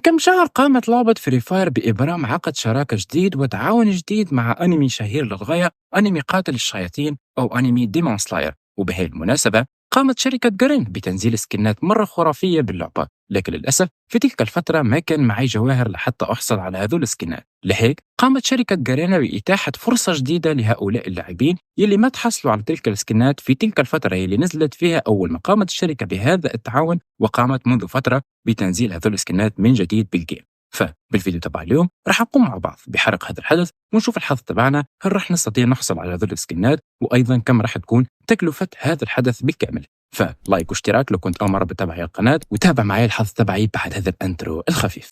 كم شهر قامت لعبة فري فاير بإبرام عقد شراكة جديد وتعاون جديد مع أنمي شهير للغاية، أنمي قاتل الشياطين أو أنمي ديمون سلاير. وبهذه المناسبة قامت شركة جارين بتنزيل سكنات مرة خرافية باللعبة، لكن للأسف في تلك الفترة ما كان معي جواهر لحتى أحصل على هذول السكنات. لهيك قامت شركة جارينا بإتاحة فرصة جديدة لهؤلاء اللاعبين يلي ما تحصلوا على تلك السكنات في تلك الفترة يلي نزلت فيها أول ما قامت الشركة بهذا التعاون، وقامت منذ فترة بتنزيل هذول السكنات من جديد بالجيم. فبالفيديو تبع اليوم راح نقوم مع بعض بحرق هذا الحدث ونشوف الحظ تبعنا، هل راح نستطيع نحصل على هذول السكنات، وايضا كم راح تكون تكلفة هذا الحدث بالكامل. فلايك واشتراك لو كنت اول مرة بتابع هاي القناة، وتابع معي الحظ تبعي بعد هذا الانترو الخفيف.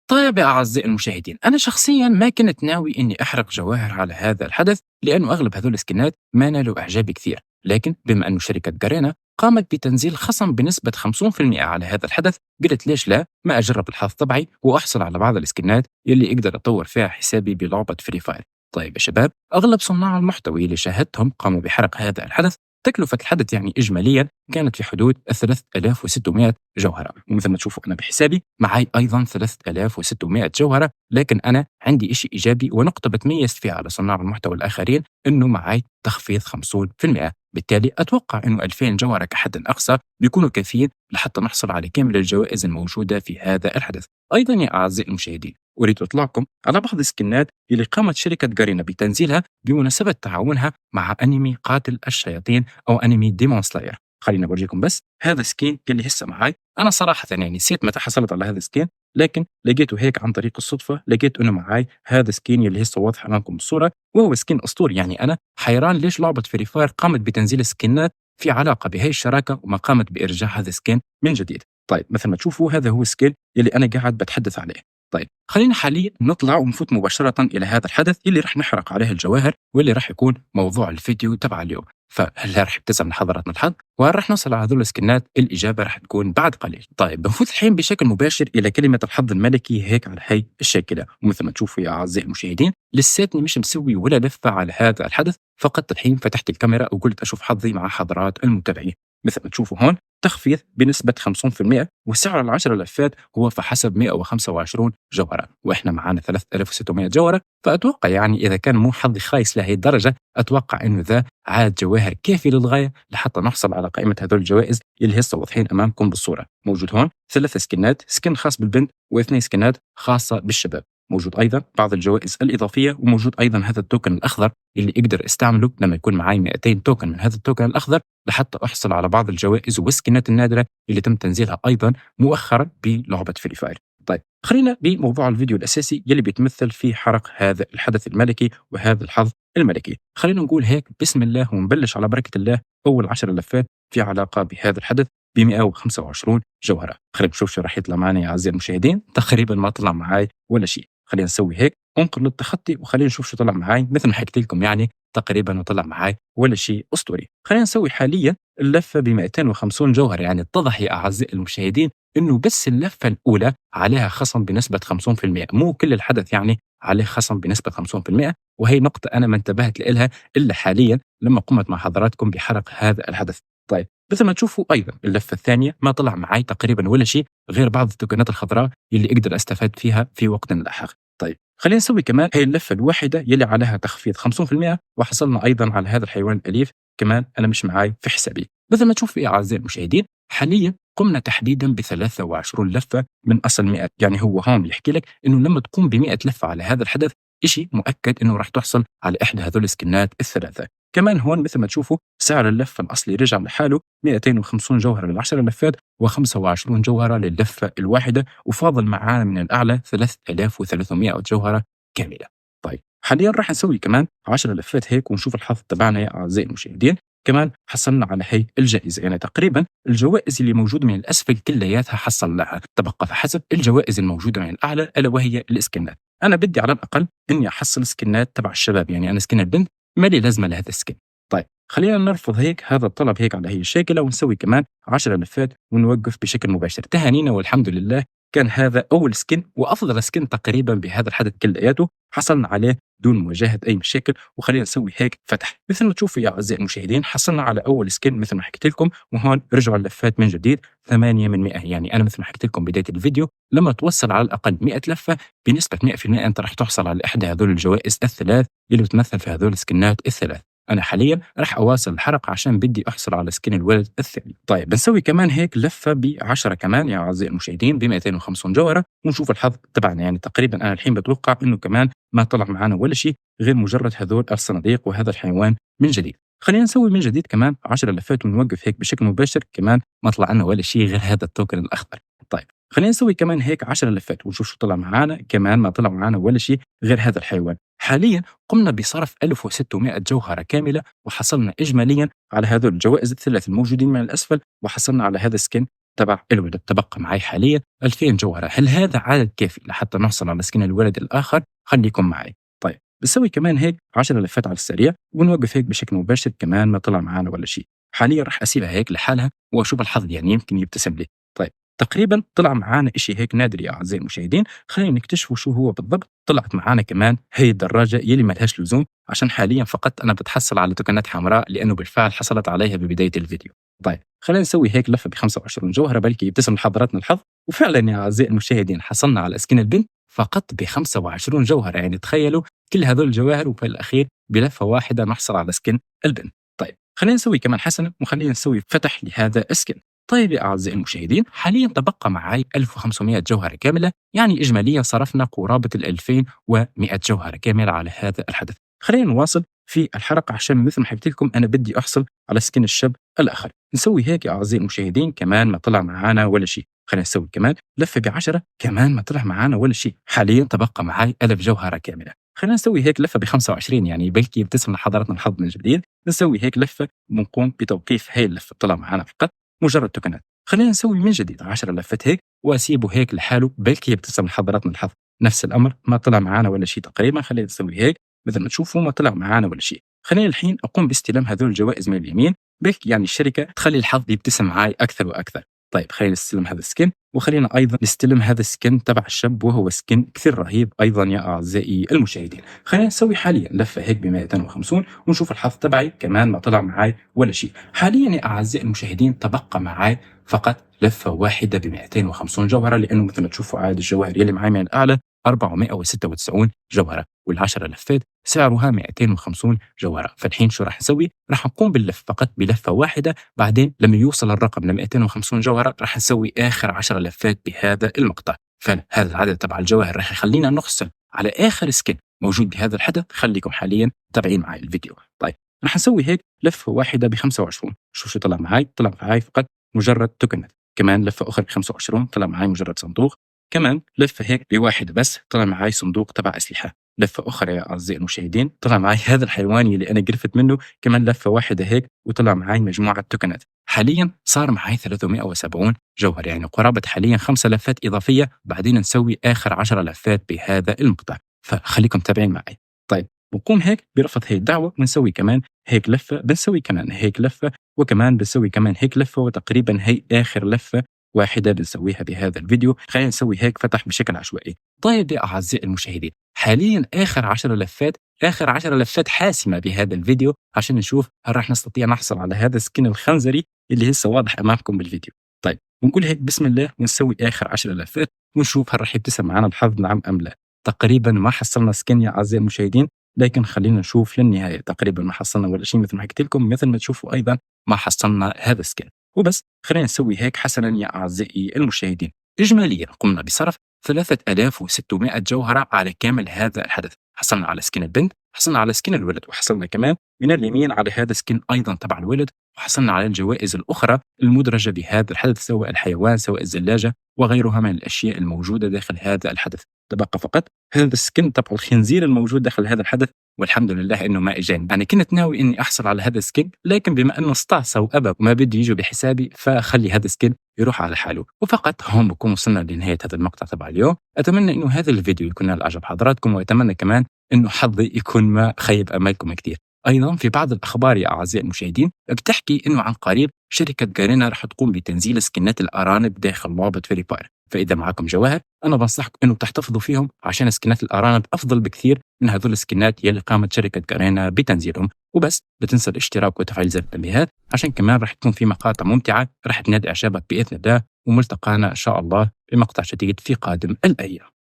طيب يا أعزائي المشاهدين، أنا شخصيا ما كنت ناوي إني أحرق جواهر على هذا الحدث، لأنه أغلب هذول السكنات ما نالوا إعجابي كثير. لكن بما أنه شركة جارينا قامت بتنزيل خصم بنسبة 50% على هذا الحدث، قلت ليش لا ما أجرب الحظ تبعي وأحصل على بعض السكنات اللي أقدر أطور فيها حسابي بلعبة فري فاير. طيب يا شباب، أغلب صناع المحتوى اللي شاهدتهم قاموا بحرق هذا الحدث. تكلفة الحدث يعني إجماليا كانت في حدود 3600 جوهرة، ومثل ما تشوفوا أنا بحسابي معي أيضا 3600 جوهرة. لكن أنا عندي إشي إيجابي ونقطة بتميز فيها على صناع المحتوى الآخرين، إنه معي تخفيض 50%. بالتالي أتوقع إنه 2000 جوهرة كحد أقصى بيكونوا كافيين لحتى نحصل على كامل الجوائز الموجودة في هذا الحدث. أيضا يا أعزائي المشاهدين، أريد أطلعكم على بعض السكنات اللي قامت شركة جارينا بتنزيلها بمناسبة تعاونها مع أنمي قاتل الشياطين أو أنمي ديمون سلاير. خلينا بورجيكم بس هذا سكين اللي هسه معي. أنا صراحة يعني نسيت متى حصلت على هذا السكين، لكن لقيته هيك عن طريق الصدفة. لقيت إنه معي هذا سكين اللي هسه واضح أمامكم بالصورة، وهو سكين أسطوري. يعني أنا حيران ليش لعبة فري فاير قامت بتنزيل سكينات في علاقة بهي الشراكة وما قامت بإرجاع هذا السكين من جديد. طيب مثل ما تشوفوا هذا هو السكين اللي أنا قاعد بتحدث عليه. طيب خلينا حاليا نطلع ونفوت مباشرة إلى هذا الحدث اللي رح نحرق عليه الجواهر، واللي رح يكون موضوع الفيديو تبع اليوم. فهل رح يبتسم من حضراتنا الحظ وهل رح نوصل على هذول السكنات؟ الإجابة رح تكون بعد قليل. طيب بنفوت الحين بشكل مباشر إلى كلمة الحظ الملكي هيك على هي الشاكلة. ومثل ما تشوفوا يا أعزائي المشاهدين، لساتني مش مسوي ولا لفة على هذا الحدث، فقط الحين فتحت الكاميرا وقلت أشوف حظي مع حضرات المتابعين. مثل ما تشوفوا هون تخفيض بنسبة 50%، وسعر العشر لفات هو فحسب 125 جوهرة، وإحنا معانا 3600 جوهرة. فأتوقع يعني إذا كان مو حظي خايس لهي الدرجة، أتوقع إنه ذا عاد جواهر كافي للغاية لحتى نحصل على قائمة هذول الجوائز اللي هسه واضحين أمامكم بالصورة. موجود هون 3 سكنات، سكن خاص بالبنت و2 سكنات خاصة بالشباب. موجود أيضا بعض الجوائز الإضافية، وموجود أيضا هذا التوكن الأخضر اللي أقدر استعمله لما يكون معي 200 توكن من هذا التوكن الأخضر لحتى أحصل على بعض الجوائز والسكنات النادرة اللي تم تنزيلها أيضا مؤخرا بلعبة فري فاير. طيب خلينا بموضوع الفيديو الأساسي يلي بيتمثل في حرق هذا الحدث الملكي وهذا الحظ الملكي. خلينا نقول هيك بسم الله ونبلش على بركة الله. أول 10 لفات في علاقة بهذا الحدث ب 125 جوهرة. خلينا نشوف شو راح يطلع معنا يا أعزائي المشاهدين. تقريبا ما طلع معي ولا شيء. خلينا نسوي هيك انقل للتخطي وخلينا نشوف شو طلع معي. مثل ما حكيت لكم يعني تقريبا ما طلع معي ولا شيء أسطوري. خلينا نسوي حاليا اللفة ب 250 جوهرة. يعني اتضح يا أعزائي المشاهدين إنه بس اللفة الأولى عليها خصم بنسبة 50%، مو كل الحدث يعني عليه خصم بنسبة 50%. وهي نقطة أنا ما انتبهت لها إلا حاليا لما قمت مع حضراتكم بحرق هذا الحدث. طيب مثل ما تشوفوا أيضا اللفة الثانية ما طلع معي تقريبا ولا شيء غير بعض التوكنات الخضراء اللي أقدر أستفاد فيها في وقت لاحق. طيب خلينا نسوي كمان هي اللفة الواحدة يلي عليها تخفيض 50%، وحصلنا أيضا على هذا الحيوان الأليف كمان أنا مش معي في حسابي. مثل ما تشوفوا يا أعزائي المشاهدين، حاليا قمنا تحديدا ب 23 لفة من أصل 100. يعني هو هون بيحكي لك إنه لما تقوم ب 100 لفة على هذا الحدث إشي مؤكد إنه راح تحصل على إحدى هذول السكنات الثلاثة. كمان هون مثل ما تشوفوا سعر اللفة الأصلي رجع لحاله 250 جوهرة للعشر لفات و25 جوهرة لللفة الواحدة، وفاضل معانا من الأعلى 3300 جوهرة كاملة. طيب حاليا راح نسوي كمان 10 لفات هيك ونشوف الحظ تبعنا يا أعزائي المشاهدين. كمان حصلنا على هي الجائزة. يعني تقريبا الجوائز اللي موجودة من الأسفل كلياتها حصلناها، تبقى فحسب الجوائز الموجودة من الأعلى ألا وهي السكنات. أنا بدي على الأقل إني أحصل سكنات تبع الشباب، يعني أنا سكن البنت ما لي لازمة لهذا السكن. طيب خلينا نرفض هيك هذا الطلب هيك على هي الشاكلة ونسوي كمان 10 لفات ونوقف بشكل مباشر. تهانينا والحمد لله، كان هذا أول سكن وأفضل سكن تقريبا بهذا الحدث كلياته حصلنا عليه دون مواجهة أي مشاكل. وخلينا نسوي هيك فتح. مثل ما تشوفوا يا أعزائي المشاهدين حصلنا على أول سكن مثل ما حكيت لكم، وهون رجعوا اللفات من جديد 8 من 100. يعني أنا مثل ما حكيت لكم بداية الفيديو، لما توصل على الأقل 100 لفة بنسبة 100% أنت راح تحصل على إحدى هذول الجوائز الثلاث اللي بتمثل في هذول السكنات الثلاث. أنا حاليا راح أواصل الحلقة عشان بدي أحصل على سكن الولد الثاني. طيب بنسوي كمان هيك لفة ب10 كمان يا أعزائي المشاهدين ب 250 جوهرة ونشوف الحظ تبعنا. يعني تقريبا أنا الحين بتوقع إنه كمان ما طلع معنا ولا شيء غير مجرد هذول الصناديق وهذا الحيوان من جديد. خلينا نسوي من جديد كمان 10 لفات ونوقف هيك بشكل مباشر، كمان ما طلع لنا ولا شيء غير هذا التوكن الأخضر. طيب خلينا نسوي كمان هيك 10 لفات ونشوف شو طلع معنا، كمان ما طلع معنا ولا شيء غير هذا الحيوان. حاليا قمنا بصرف 1600 جوهرة كاملة وحصلنا إجماليا على هذول الجوائز الثلاث الموجودين من الأسفل، وحصلنا على هذا السكن تبع الولد. تبقى معي حاليا 2000 جوهرة. هل هذا عدد كافي لحتى نحصل على سكن الولد الآخر؟ خليكم معي. طيب بسوي كمان هيك 10 لفات على السريع ونوقف هيك بشكل مباشر، كمان ما طلع معنا ولا شيء. حاليا راح أسيبها هيك لحالها وأشوف الحظ يعني يمكن يبتسم لي. طيب تقريبا طلع معانا إشي هيك نادر يا أعزائي المشاهدين، خلينا نكتشفوا شو هو بالضبط. طلعت معانا كمان هي الدراجة يلي ما لهاش لزوم، عشان حاليا فقط أنا بتحصل على توكنات حمراء لأنه بالفعل حصلت عليها ببداية الفيديو. طيب خلينا نسوي هيك لفة ب25 جوهرة بلكي يبتسم لحضراتنا الحظ. وفعلا يا أعزائي المشاهدين حصلنا على سكن البنت فقط ب25 جوهرة. يعني تخيلوا كل هذول الجواهر وفي الأخير بلفة واحدة نحصل على سكن البنت. طيب خلينا نسوي كمان حسنة وخلينا نسوي فتح لهذا السكن. طيب يا أعزائي المشاهدين حاليا تبقى معي 1500 جوهرة كاملة، يعني إجماليا صرفنا قرابة 2100 جوهرة كاملة على هذا الحدث. خلينا نواصل في الحلقة عشان مثل ما حكيت لكم أنا بدي أحصل على سكن الشاب الآخر. نسوي هيك يا أعزائي المشاهدين، كمان ما طلع معانا ولا شيء. خلينا نسوي كمان لفة ب10، كمان ما طلع معانا ولا شيء. حاليا تبقى معي 1000 جوهرة كاملة. خلينا نسوي هيك لفة ب25، يعني بلكي يبتسم لحضراتنا الحظ من جديد. نسوي هيك لفة ونقوم بتوقيف هاي اللفة، طلع معانا فقط مجرد توكنات. خلينا نسوي من جديد 10 لفات هيك واسيبه هيك لحاله بلكي يبتسم لحضراتنا الحظ. نفس الامر ما طلع معانا ولا شيء تقريبا. خلينا نسوي هيك مثل ما تشوفوا ما طلع معانا ولا شيء. خلينا الحين اقوم باستلام هذول الجوائز من اليمين، بلكي يعني الشركه تخلي الحظ يبتسم معي اكثر واكثر. طيب خلينا نستلم هذا السكن، وخلينا ايضا نستلم هذا السكن تبع الشاب وهو سكن كثير رهيب ايضا يا اعزائي المشاهدين. خلينا نسوي حاليا لفه هيك ب 250 ونشوف الحظ تبعي، كمان ما طلع معي ولا شيء. حاليا يا اعزائي المشاهدين تبقى معي فقط لفه واحده ب 250 جوهره، لانه مثل ما تشوفوا عدد الجواهر يلي معي من الاعلى 496 جوهره، وال10 لفات سعرها 250 جوهره. فالحين شو راح نسوي؟ راح نقوم باللف فقط بلفه واحده، بعدين لما يوصل الرقم ل 250 جوهره راح نسوي اخر 10 لفات بهذا المقطع. فهذا العدد تبع الجواهر راح يخلينا نحصل على اخر سكن موجود بهذا الحدث. خليكم حاليا تابعين معي الفيديو. طيب راح نسوي هيك لفه واحده ب 25. شو طلع معي؟ طلع معي فقط مجرد توكنات. كمان لفه اخرى ب 25 طلع معي مجرد صندوق. كمان لفه هيك بواحد بس طلع معي صندوق تبع اسلحه. لفه اخرى يا اعزائي المشاهدين طلع معي هذا الحيوان اللي انا قرفت منه، كمان لفه واحده هيك وطلع معي مجموعه توكنات. حاليا صار معي 370 جوهر، يعني قرابه حاليا 5 لفات اضافيه، بعدين نسوي اخر 10 لفات بهذا المقطع. فخليكم تابعين معي. طيب بنقوم هيك برفض هي الدعوه ونسوي كمان هيك لفه، بنسوي كمان هيك لفه، وكمان بنسوي كمان هيك لفه، وتقريبا هي اخر لفه واحدة بنسويها بهذا الفيديو. خلينا نسوي هيك فتح بشكل عشوائي. طيب يا أعزائي المشاهدين حاليا آخر 10 لفات، آخر 10 لفات حاسمة بهذا الفيديو عشان نشوف هل راح نستطيع نحصل على هذا السكن الخنزري اللي لسه واضح أمامكم بالفيديو. طيب ونقول هيك بسم الله ونسوي آخر 10 لفات ونشوف هل راح يبتسم معنا الحظ نعم أم لا. تقريبا ما حصلنا سكن يا أعزائي المشاهدين، لكن خلينا نشوف للنهاية. تقريبا ما حصلنا ولا شيء مثل ما حكيت لكم، مثل ما تشوفوا أيضا ما حصلنا هذا السكن وبس. خلينا نسوي هيك حسنا يا أعزائي المشاهدين. إجماليا قمنا بصرف 3600 جوهرة على كامل هذا الحدث. حصلنا على سكن البنت، حصلنا على سكن الولد، وحصلنا كمان من اليمين على هذا سكن أيضا تبع الولد، وحصلنا على الجوائز الأخرى المدرجة بهذا الحدث سواء الحيوان سواء الزلاجة وغيرها من الأشياء الموجودة داخل هذا الحدث. تبقى فقط هذا السكن تبع الخنزير الموجود داخل هذا الحدث، والحمد لله انه ما اجاني. انا كنت ناوي اني احصل على هذا السكن، لكن بما انه استعصى وابى وما بده يجوا بحسابي فخلي هذا السكن يروح على حاله. وفقط هون بكون وصلنا لنهايه هذا المقطع تبع اليوم. اتمنى انه هذا الفيديو يكون نال اعجاب حضراتكم، واتمنى كمان انه حظي يكون ما خيب امالكم كثير. ايضا في بعض الاخبار يا اعزائي المشاهدين بتحكي انه عن قريب شركه جارينا رح تقوم بتنزيل سكنات الارانب داخل لعبه فري فاير. فإذا معكم جواهر أنا بنصحكم أنه تحتفظوا فيهم، عشان سكنات الأرانب أفضل بكثير من هذول السكنات يلي قامت شركة جارينا بتنزيلهم. وبس لا تنسى الاشتراك وتفعيل زر التنبيهات، عشان كمان راح تكون في مقاطع ممتعة راح تنادي إعجابك بإذن الله، وملتقانا إن شاء الله بمقطع جديد في قادم الأيام.